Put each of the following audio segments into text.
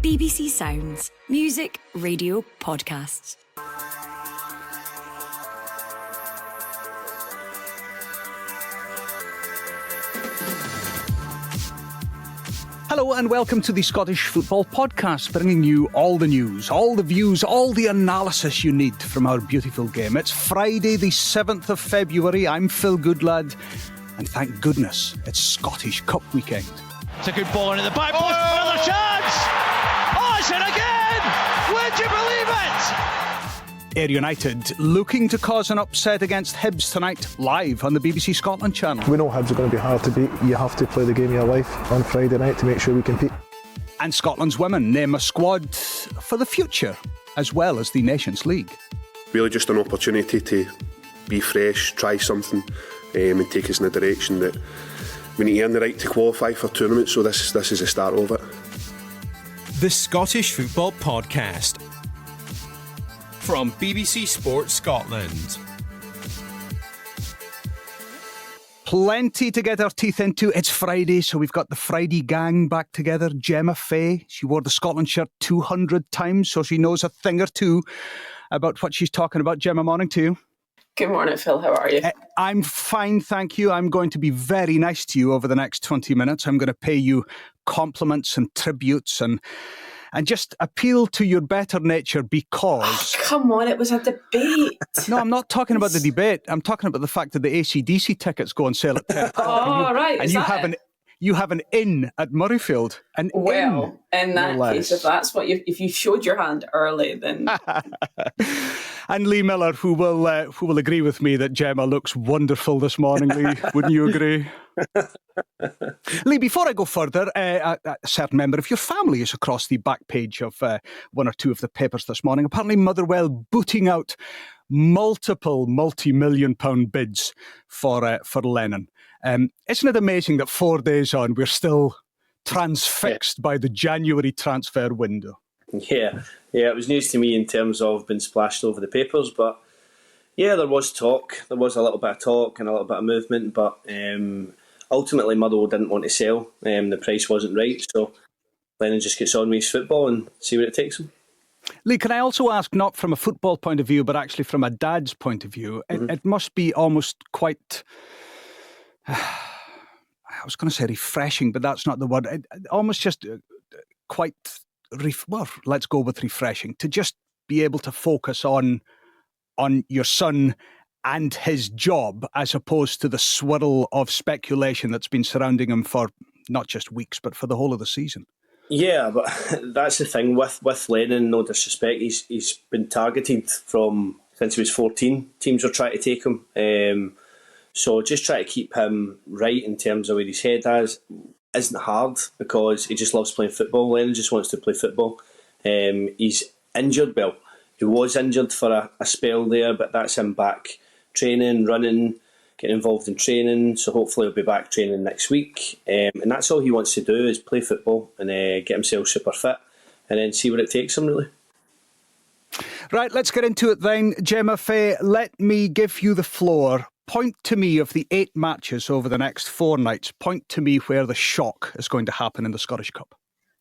BBC Sounds. Music, radio, podcasts. Hello and welcome to the Scottish Football Podcast, bringing you all the news, all the views, all the analysis you need from our beautiful game. It's Friday the 7th of February. I'm Phil Goodlad, and thank goodness it's Scottish Cup weekend. It's a good ball into the back post, another chance! Oh, it's in again! Would you believe it? Ayr United looking to cause an upset against Hibs tonight, live on the BBC Scotland channel. We know Hibs are going to be hard to beat. You have to play the game of your life on Friday night to make sure we compete. And Scotland's women name a squad for the future, as well as the Nations League. Really just an opportunity to be fresh, try something, and take us in a direction that we need to earn the right to qualify for tournaments, so this is the start of it. The Scottish Football Podcast from BBC Sports Scotland. Plenty to get our teeth into. It's Friday, so we've got the Friday gang back together. Gemma Fay, she wore the Scotland shirt 200 times, so she knows a thing or two about what she's talking about. Gemma, morning to you. Good morning, Phil. How are you? I'm fine, thank you. I'm going to be very nice to you over the next 20 minutes. I'm going to pay you compliments and tributes and just appeal to your better nature because... Oh, come on, it was a debate. No, I'm not talking about the debate. I'm talking about the fact that the AC/DC tickets go on sale at 10 o'clock. Oh, right. And you have an inn at Murrayfield. In that case, if that's what if you showed your hand early, then... And Lee Miller, who will agree with me that Gemma looks wonderful this morning, Lee. Wouldn't you agree? Lee, before I go further, a certain member of your family is across the back page of one or two of the papers this morning. Apparently Motherwell booting out multiple multi-million-pound bids for Lennon. Isn't it amazing that 4 days on we're still transfixed by the January transfer window? Yeah, it was news to me in terms of being splashed over the papers, but yeah, there was talk. There was a little bit of talk and a little bit of movement, but ultimately Motherwell didn't want to sell. The price wasn't right, so Lennon just gets on with his football and see where it takes him. Lee, can I also ask, not from a football point of view, but actually from a dad's point of view, it must be almost quite... I was going to say refreshing, but that's not the word. Almost just quite... let's go with refreshing, to just be able to focus on your son and his job as opposed to the swirl of speculation that's been surrounding him for not just weeks but for the whole of the season. Yeah, but that's the thing with Lennon, no disrespect, he's been targeted from since he was 14. Teams are trying to take him, so just try to keep him right in terms of where his head isn't hard because he just loves playing football. Lennon just wants to play football. He's injured. Well, he was injured for a spell there, but that's him back training, running, getting involved in training. So hopefully he'll be back training next week. And that's all he wants to do is play football and get himself super fit and then see where it takes him, really. Right, let's get into it then. Gemma Fay, let me give you the floor. Point to me of the 8 matches over the next 4 nights. Point to me where the shock is going to happen in the Scottish Cup.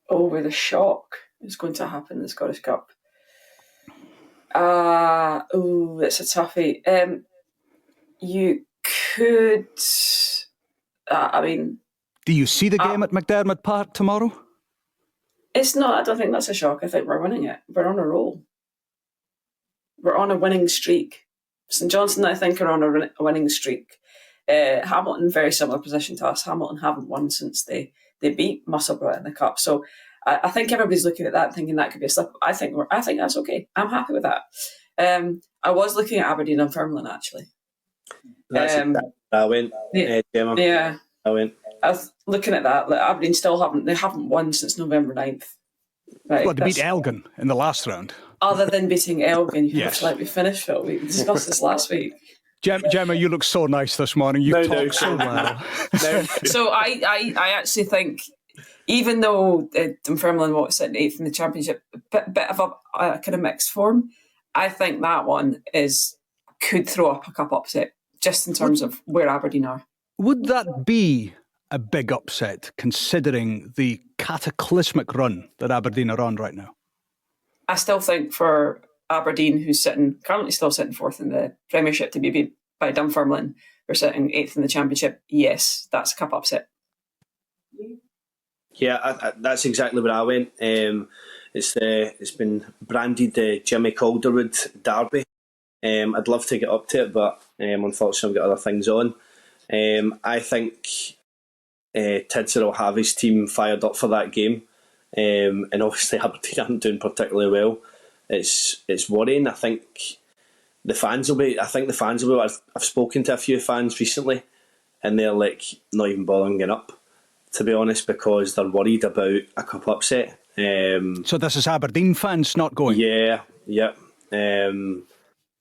Oh, where the shock is going to happen in the Scottish Cup. It's a toughie. You could... Do you see the game at McDermott Park tomorrow? It's not. I don't think that's a shock. I think we're winning it. We're on a roll. We're on a winning streak. St Johnstone, I think, are on a winning streak. Hamilton, very similar position to us. Hamilton haven't won since they beat Musselburgh in the Cup. So I think everybody's looking at that and thinking that could be a slip. I think that's okay. I'm happy with that. I was looking at Aberdeen and Dunfermline, actually. I went. Gemma. Yeah. I went. I was looking at that. Like, Aberdeen still haven't won since November 9th. Right, well, they beat Elgin in the last round. Other than beating Elgin, you yes. have to let me finish, Phil. We discussed this last week. Gemma, you look so nice this morning. You talk so well. So I actually think, even though Dunfermline was sitting 8th in the Championship, a bit of a kind of mixed form, I think that one could throw up a cup upset, just in terms of where Aberdeen are. Would that be a big upset, considering the cataclysmic run that Aberdeen are on right now? I still think for Aberdeen, who's currently still sitting fourth in the Premiership, to be beat by Dunfermline, who are sitting eighth in the Championship, yes, that's a cup upset. Yeah, that's exactly where I went. It's been branded the Jimmy Calderwood derby. I'd love to get up to it, but unfortunately I've got other things on. I think Tidser will have his team fired up for that game, and obviously Aberdeen aren't doing particularly well. It's worrying. I think the fans will be. I've spoken to a few fans recently, and they're like not even bothering getting up, to be honest, because they're worried about a cup upset. So this is Aberdeen fans not going? Yeah.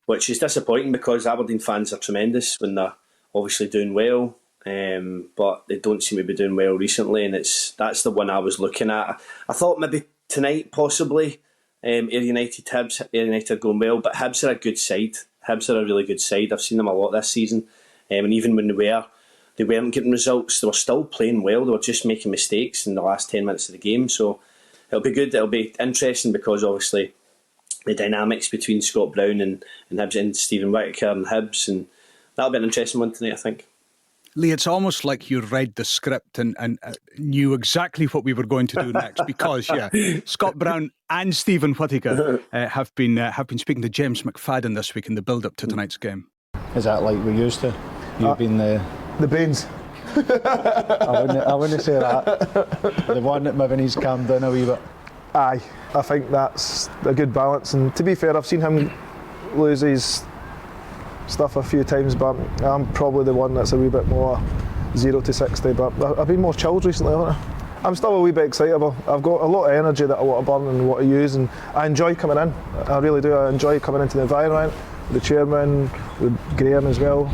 Which is disappointing because Aberdeen fans are tremendous when they're obviously doing well, but they don't seem to be doing well recently, and that's the one I was looking at. I thought maybe tonight possibly Ayr United Hibs. Ayr United are going well, but Hibs are a good side. Hibs are a really good side. I've seen them a lot this season, and even when they weren't getting results, they were still playing well. They were just making mistakes in the last 10 minutes of the game. So it'll be good. It'll be interesting because obviously the dynamics between Scott Brown and Hibs and Stephen Whittaker and Hibs, and that'll be an interesting one tonight, I think. Lee, it's almost like you read the script and knew exactly what we were going to do next because, Scott Brown and Stephen Whittaker have been speaking to James McFadden this week in the build-up to tonight's game. Is that like we used to? You've been the brains. I wouldn't say that. The one that maybe needs calmed down a wee bit. Aye, I think that's a good balance, and to be fair, I've seen him lose his stuff a few times, but I'm probably the one that's a wee bit more 0 to 60, but I've been more chilled recently, haven't I? I'm still a wee bit excitable. I've got a lot of energy that I want to burn and want to use, and I enjoy coming in. I really do. I enjoy coming into the environment, with the chairman, with Graham as well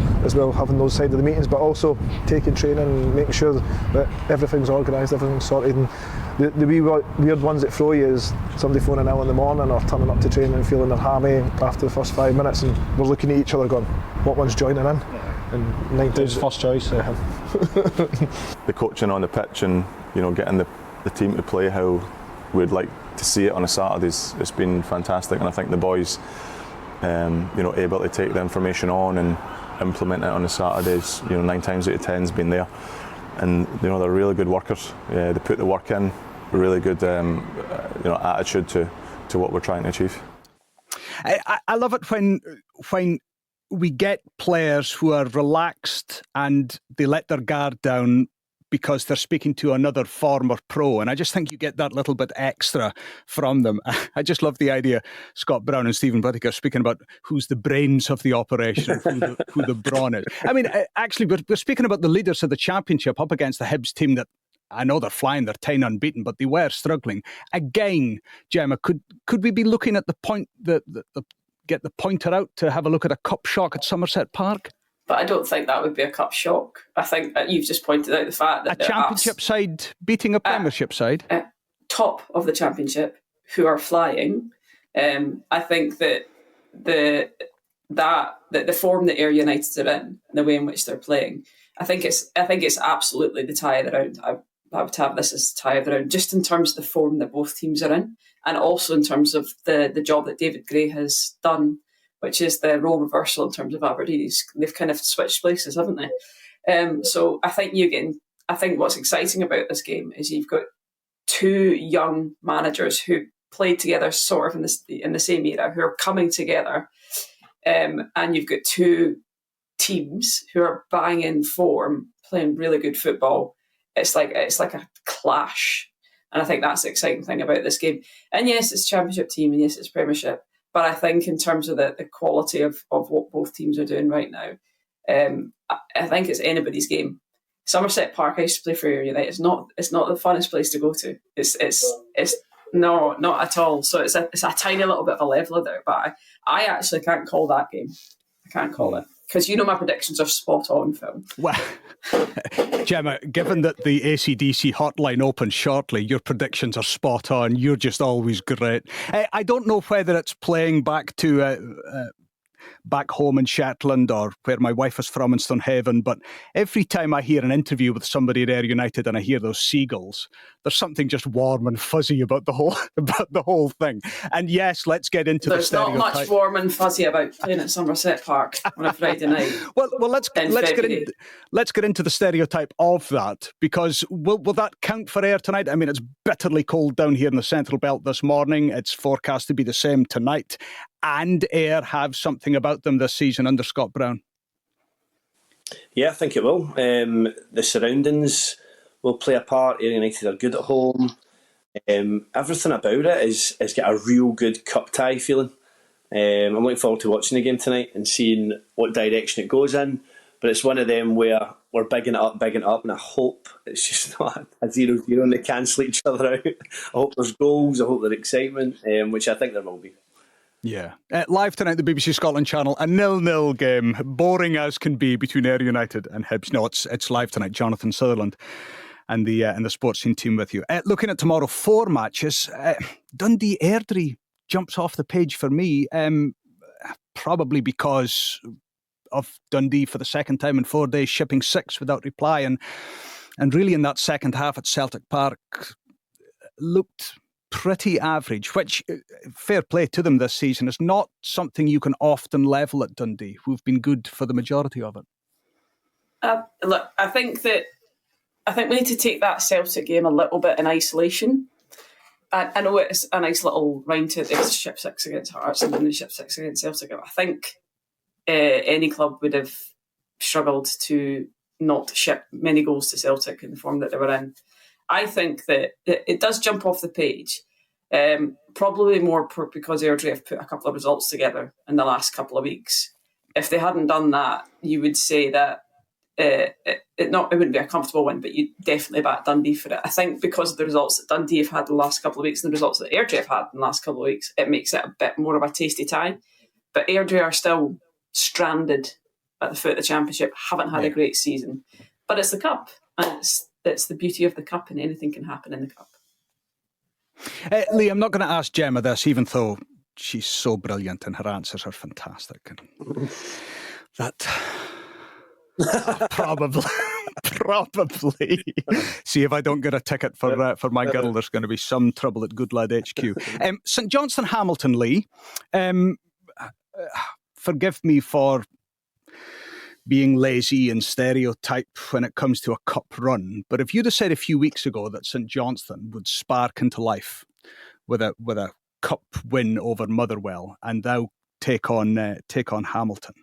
having those side of the meetings, but also taking training and making sure that everything's organised, everything's sorted. And the wee weird ones that throw you is somebody phoning out in the morning or turning up to training and feeling their hammy after the first 5 minutes, and we're looking at each other going, what one's joining in? And 9 times first choice. The coaching on the pitch and getting the team to play how we'd like to see it on a Saturday, it's been fantastic, and I think the boys able to take the information on and implement it on the Saturdays, 9 times out of 10's been there, and they're really good workers. They put the work in, really good attitude to what we're trying to achieve. I love it when we get players who are relaxed and they let their guard down because they're speaking to another former pro, and I just think you get that little bit extra from them. I just love the idea, Scott Brown and Stephen Whittaker speaking about who's the brains of the operation, who the brawn is. I mean, actually, we're speaking about the leaders of the Championship up against the Hibs team that I know they're flying, they're 10 unbeaten, but they were struggling. Again, Gemma, could we be looking at the point, get the pointer out to have a look at a cup shock at Somerset Park? But I don't think that would be a cup shock. I think that you've just pointed out the fact that a Championship side beating a Premiership side, top of the Championship, who are flying. I think that the form that Ayr United are in, the way in which they're playing, I think it's absolutely the tie of the round. I would have this as the tie of the round, just in terms of the form that both teams are in, and also in terms of the job that David Gray has done, which is the role reversal in terms of Aberdeen. They've kind of switched places, haven't they? So I think what's exciting about this game is you've got two young managers who played together sort of in the same era, who are coming together, and you've got two teams who are bang in form, playing really good football. It's like a clash, and I think that's the exciting thing about this game. And yes, it's a Championship team, and yes, it's Premiership. But I think in terms of the quality of what both teams are doing right now, I think it's anybody's game. Somerset Park, I used to play for Ayr United. It's not the funnest place to go to. It's no, not at all. So it's a tiny little bit of a leveler there. But I actually can't call that game. I can't call it. Because my predictions are spot on, Phil. Well, Gemma, given that the AC/DC hotline opens shortly, your predictions are spot on. You're just always great. I don't know whether it's playing back to back home in Shetland or where my wife is from in Stonehaven, but every time I hear an interview with somebody at Ayr United and I hear those seagulls, there's something just warm and fuzzy about the whole thing. And yes, let's get into There's the stereotype. not much warm and fuzzy about playing at Somerset Park on a Friday night. well, let's get into the stereotype of that, because will that count for Ayr tonight? I mean, it's bitterly cold down here in the Central Belt this morning. It's forecast to be the same tonight. And Ayr have something about them this season under Scott Brown. Yeah, I think it will. The surroundings will play a part. Ayr United are good at home. Everything about it is got a real good cup tie feeling. I'm looking forward to watching the game tonight and seeing what direction it goes in. But it's one of them where we're bigging it up, and I hope it's just not a 0-0 and they cancel each other out. I hope there's goals, I hope there's excitement, which I think there will be. Yeah. Live tonight, the BBC Scotland channel, a 0-0 game, boring as can be, between Ayr United and Hibs. No, it's live tonight. Jonathan Sutherland and the sports scene team with you. Looking at tomorrow, 4 matches. Dundee Airdrie jumps off the page for me, probably because of Dundee for the second time in 4 days shipping 6 without reply, and really in that second half at Celtic Park looked pretty average, which, fair play to them this season, is not something you can often level at Dundee, who've been good for the majority of it. Look, I think we need to take that Celtic game a little bit in isolation. I know it's a nice little round to ship 6 against Hearts and then ship 6 against Celtic. I think any club would have struggled to not ship many goals to Celtic in the form that they were in. I think that it does jump off the page, probably more because Airdrie have put a couple of results together in the last couple of weeks. If they hadn't done that, you would say that it wouldn't be a comfortable win, but you'd definitely back Dundee for it. I think because of the results that Dundee have had the last couple of weeks and the results that Airdrie have had in the last couple of weeks, it makes it a bit more of a tasty tie. But Airdrie are still stranded at the foot of the Championship, haven't had a great season. But it's the Cup, and it's the beauty of the Cup, and anything can happen in the Cup. Lee, I'm not going to ask Gemma this, even though she's so brilliant and her answers are fantastic. And that... probably. See, if I don't get a ticket for my girl, there's going to be some trouble at Goodlad HQ. St Johnstone Hamilton, Lee. Forgive me for being lazy and stereotype when it comes to a cup run, but if you'd have said a few weeks ago that St Johnstone would spark into life with a cup win over Motherwell and now take on Hamilton,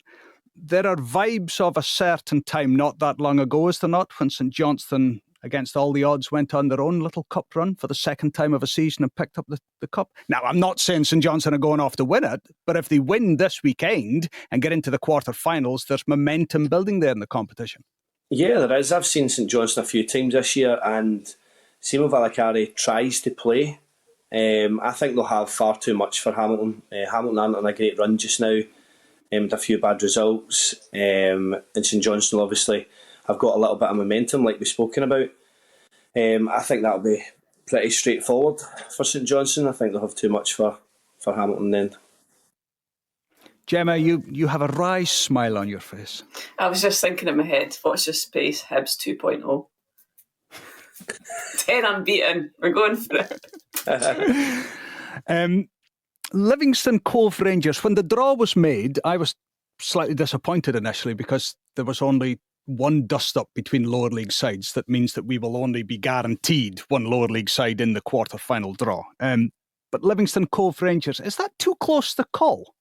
there are vibes of a certain time not that long ago, is there not, when St Johnstone, against all the odds, went on their own little cup run for the second time of a season and picked up the cup. Now, I'm not saying St Johnstone are going off to win it, but if they win this weekend and get into the quarter-finals, there's momentum building there in the competition. Yeah, there is. I've seen St Johnstone a few times this year, and Simo Valakari tries to play. I think they'll have far too much for Hamilton. Hamilton aren't on a great run just now, with a few bad results. And St Johnstone, obviously, have got a little bit of momentum, like we've spoken about. I think that'll be pretty straightforward for St Johnstone. I think they'll have too much for Hamilton then. Gemma, you have a wry smile on your face. I was just thinking in my head, watch this space, Hibs 2.0. 10 unbeaten, we're going for it. Livingston Cove Rangers, when the draw was made, I was slightly disappointed initially because there was only one dust-up between lower league sides. That means that we will only be guaranteed one lower league side in the quarter-final draw. But Livingston Cove Rangers, is that too close to call?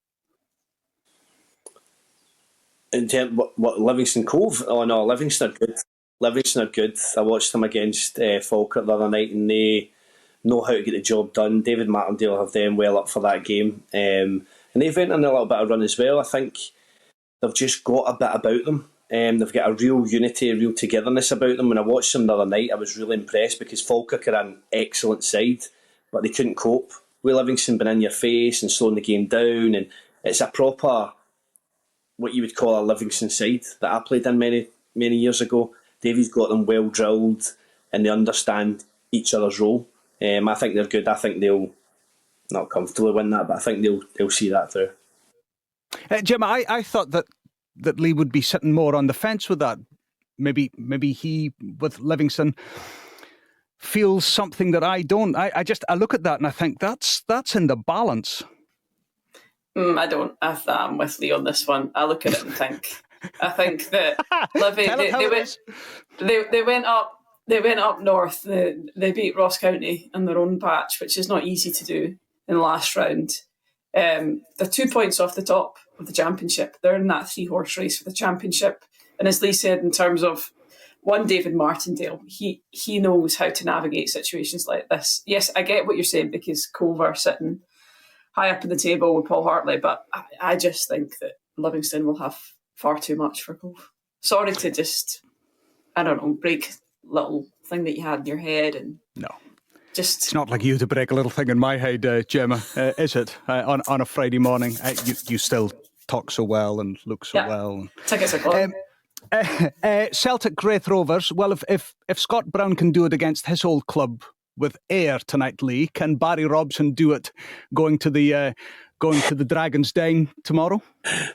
In terms what Livingston Cove? Oh no, Livingston are good. Livingston are good. I watched them against Falkirk the other night, and they know how to get the job done. David Martindale have them well up for that game, and they've went on a little bit of run as well. I think they've just got a bit about them. They've got a real unity, a real togetherness about them. When I watched them the other night, I was really impressed because Falkirk are an excellent side, but they couldn't cope with Livingston being in your face and slowing the game down. And it's a proper, what you would call a Livingston side that I played in many years ago. Davy's got them well drilled and they understand each other's role. I think they're good. I think they'll not comfortably win that, but I think they'll see that through. Gemma, I thought that Lee would be sitting more on the fence with that. Maybe he, with Livingston, feels something that I don't. I look at that and I think that's in the balance. I don't. I'm with Lee on this one. I look at it and I think that Livy, they went up. They went up north. They beat Ross County in their own patch, which is not easy to do in the last round. They're 2 points off the top of the championship. They're in that 3-horse race for the championship. And as Lee said, in terms of David Martindale, he knows how to navigate situations like this. Yes, I get what you're saying because Cove are sitting high up in the table with Paul Hartley, but I just think that Livingston will have far too much for Cove. Sorry to just, I don't know, break little thing that you had in your head and no. Just it's not like you to break a little thing in my head, Gemma, is it? On a Friday morning, you still talk so well and look so well. Tickets are gone. Celtic Wraith Rovers. Well, if Scott Brown can do it against his old club with Ayr tonight, Lee, can Barry Robson do it going to the Dragon's Den tomorrow?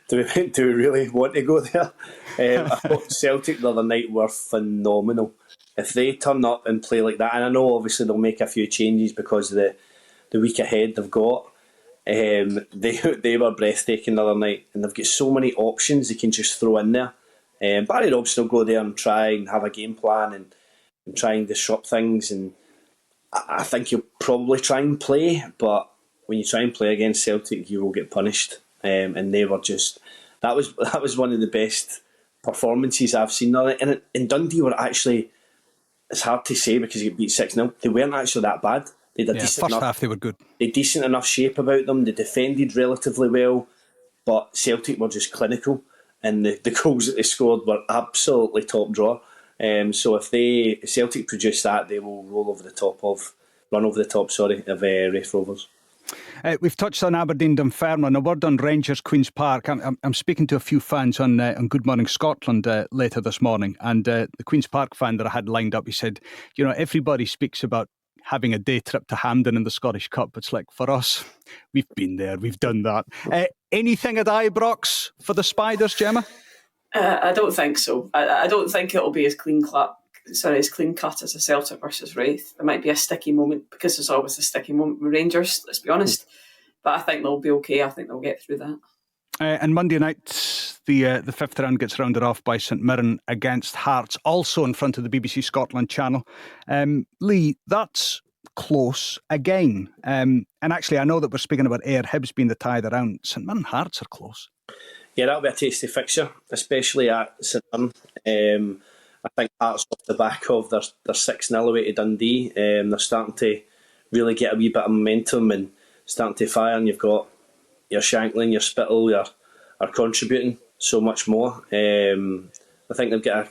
Do we really want to go there? I thought Celtic the other night were phenomenal. If they turn up and play like that, and I know obviously they'll make a few changes because of the week ahead they've got, they were breathtaking the other night, and they've got so many options they can just throw in there. Barry Robson will go there and try and have a game plan and try and disrupt things, and I think he'll probably try and play, but when you try and play against Celtic you will get punished, and they were just that was one of the best performances I've seen. And Dundee were actually, it's hard to say because you get beat 6-0, they weren't actually that bad. They had first half they were good. They had decent enough shape about them, they defended relatively well, but Celtic were just clinical, and the goals that they scored were absolutely top drawer. So if Celtic produce that, they will run over the top of Wraith Rovers. We've touched on Aberdeen Dunfermline. A word on Rangers Queen's Park. I'm speaking to a few fans on Good Morning Scotland later this morning, and the Queen's Park fan that I had lined up, he said, everybody speaks about having a day trip to Hampden in the Scottish Cup. It's like, for us, we've been there, we've done that. Anything at Ibrox for the Spiders, Gemma? I don't think so. I don't think it'll be as clean cut as a Celtic versus Wraith. There might be a sticky moment because there's always a sticky moment with Rangers, let's be honest. But I think they'll be okay. I think they'll get through that. And Monday night, the fifth round gets rounded off by St Mirren against Hearts, also in front of the BBC Scotland channel. Lee, that's close again. And actually, I know that we're speaking about Ayr Hibs being the tie around. St Mirren Hearts are close. Yeah, that'll be a tasty fixture, especially at St Mirren. I think Hearts off the back of their 6-0 away to Dundee. They're starting to really get a wee bit of momentum and starting to fire, and you've got your Shankland, your Spittle, are contributing so much more. I think they've got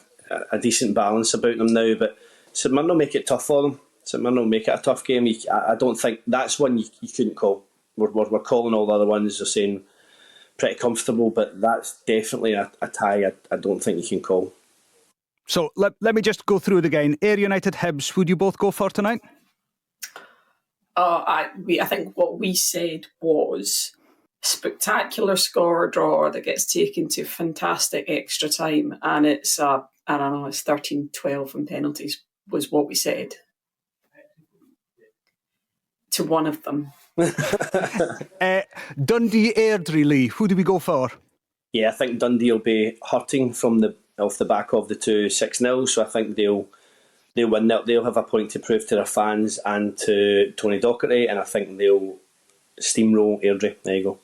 a decent balance about them now, but St Mirren will make it tough for them. St Mirren will make it a tough game. I don't think that's one you couldn't call. We're calling all the other ones, they're saying pretty comfortable, but that's definitely a tie I don't think you can call. So let me just go through it again. Ayr United Hibs, would you both go for tonight? I think what we said was spectacular score draw that gets taken to fantastic extra time, and it's 13-12 in penalties was what we said to one of them. Dundee Airdrie, Lee, who do we go for? Yeah, I think Dundee will be hurting off the back of the 2-6-0, so I think they'll win that. They'll have a point to prove to their fans and to Tony Docherty, and I think they'll steamroll Airdrie. There you go.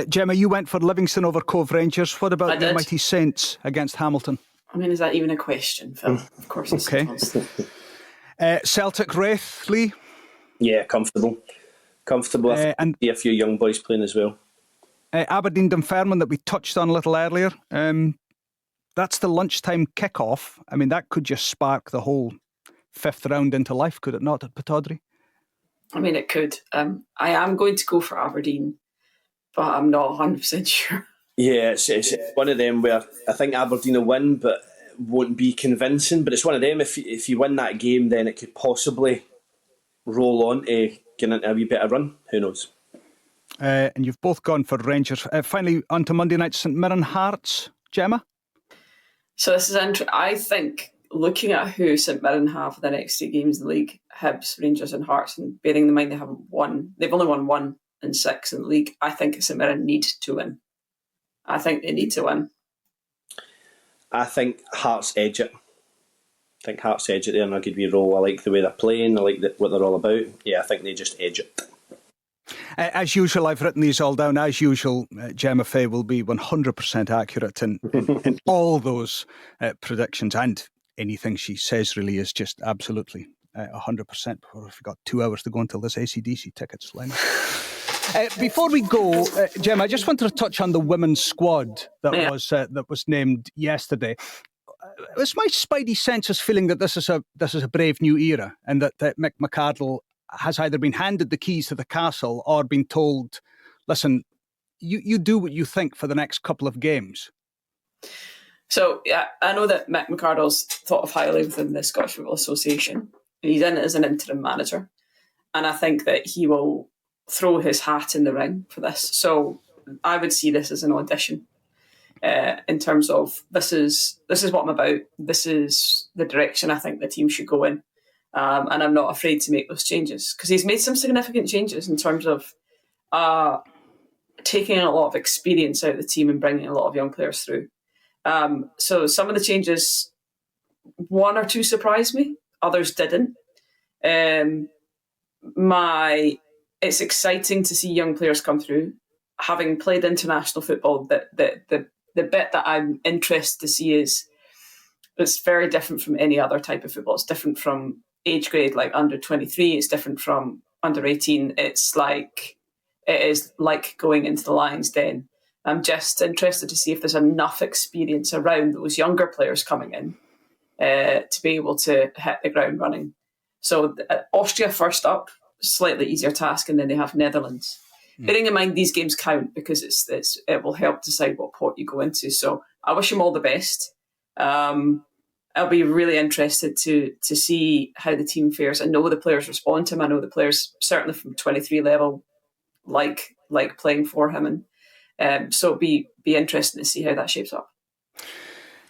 Gemma, you went for Livingston over Cove Rangers. What about the Mighty Saints against Hamilton? I mean, is that even a question, Phil? Of course it's okay. Celtic Wraith, Lee? Yeah, comfortable. And a few young boys playing as well. Aberdeen Dunfermline that we touched on a little earlier. That's the lunchtime kick-off. I mean, that could just spark the whole fifth round into life, could it not, at Pittodrie? I mean, it could. I am going to go for Aberdeen, but I'm not 100% sure. Yeah, it's one of them where I think Aberdeen will win, but won't be convincing. But it's one of them, if you win that game, then it could possibly roll on to get into a wee bit of run. Who knows? And you've both gone for Rangers. Finally, on to Monday night, St Mirren Hearts. Gemma? So this is interesting. I think looking at who St Mirren have for the next 3 games in the league, Hibs, Rangers and Hearts, and bearing in mind they've only won 1 and 6 in the league, I think St Mirren need to win. I think they need to win. I think Hearts edge it. They're in a good wee roll. I like the way they're playing. I like what they're all about. Yeah, I think they just edge it. As usual, I've written these all down. As usual, Gemma Fay will be 100% accurate in all those predictions, and anything she says really is just absolutely 100%. We've got 2 hours to go until this AC/DC tickets line. Before we go, Gemma, I just wanted to touch on the women's squad that was named yesterday. It's my spidey senses feeling that this is a brave new era, and that Mick McArdle has either been handed the keys to the castle or been told, listen, you do what you think for the next couple of games. So, yeah, I know that Mick McArdle's thought of highly within the Scottish Football Association. He's in it as an interim manager. And I think that he will throw his hat in the ring for this. So I would see this as an audition in terms of this is what I'm about. This is the direction I think the team should go in. And I'm not afraid to make those changes, because he's made some significant changes in terms of taking a lot of experience out of the team and bringing a lot of young players through. So some of the changes, 1 or 2 surprised me, others didn't. It's exciting to see young players come through. Having played international football, the bit that I'm interested to see is it's very different from any other type of football. It's different from age grade like under 23. It's different from under 18. It is like going into the lion's den. I'm just interested to see if there's enough experience around those younger players coming in to be able to hit the ground running. So Austria first up, slightly easier task, and then they have Netherlands. Bearing in mind these games count because it will help decide what pot you go into. So I wish them all the best. I'll be really interested to see how the team fares. I know the players respond to him. I know the players, certainly from 23 level, like playing for him. And so it'll be interesting to see how that shapes up.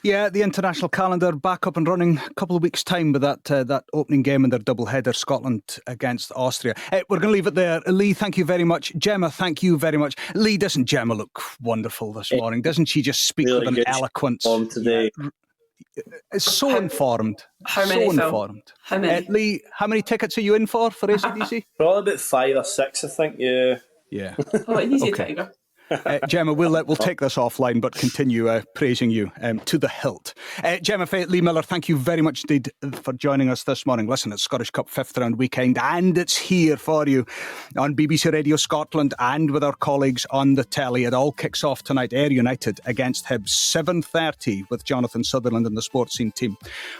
Yeah, the international calendar back up and running a couple of weeks' time with that opening game in their double-header, Scotland against Austria. We're going to leave it there. Lee, thank you very much. Gemma, thank you very much. Lee, doesn't Gemma look wonderful this morning? Doesn't she just speak really with an eloquence? Today. It's so informed. How many? Informed. How many? Lee, how many tickets are you in for AC/DC? Probably about 5 or 6, I think. Yeah. Oh, easy tiger. Gemma, we'll take this offline, but continue praising you to the hilt. Gemma Fay, Lee Miller, thank you very much indeed for joining us this morning. Listen, it's Scottish Cup 5th round weekend, and it's here for you on BBC Radio Scotland and with our colleagues on the telly. It all kicks off tonight. Ayr United against Hibs, 7:30 with Jonathan Sutherland and the Sports Scene team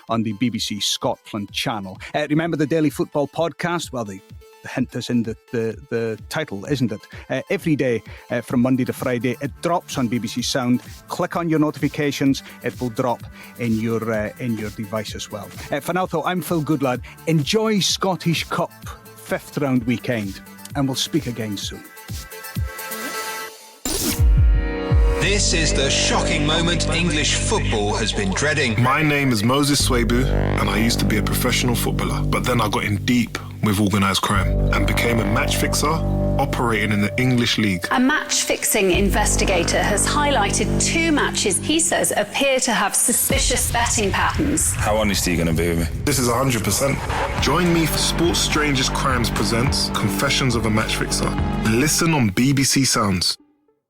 on the BBC Scotland channel. Remember the Daily Football Podcast? Well, the hint is in the title, isn't it? Every day from Monday to Friday, it drops on BBC Sound. Click on your notifications; it will drop in your device as well. For now, though, I'm Phil Goodlad. Enjoy Scottish Cup 5th round weekend, and we'll speak again soon. This is the shocking moment English football has been dreading. My name is Moses Swabu, and I used to be a professional footballer, but then I got in deep with organised crime and became a match fixer operating in the English League. A match-fixing investigator has highlighted 2 matches he says appear to have suspicious betting patterns. How honest are you going to be with me? This is 100%. Join me for Sports Strangers Crimes presents Confessions of a Match Fixer. Listen on BBC Sounds.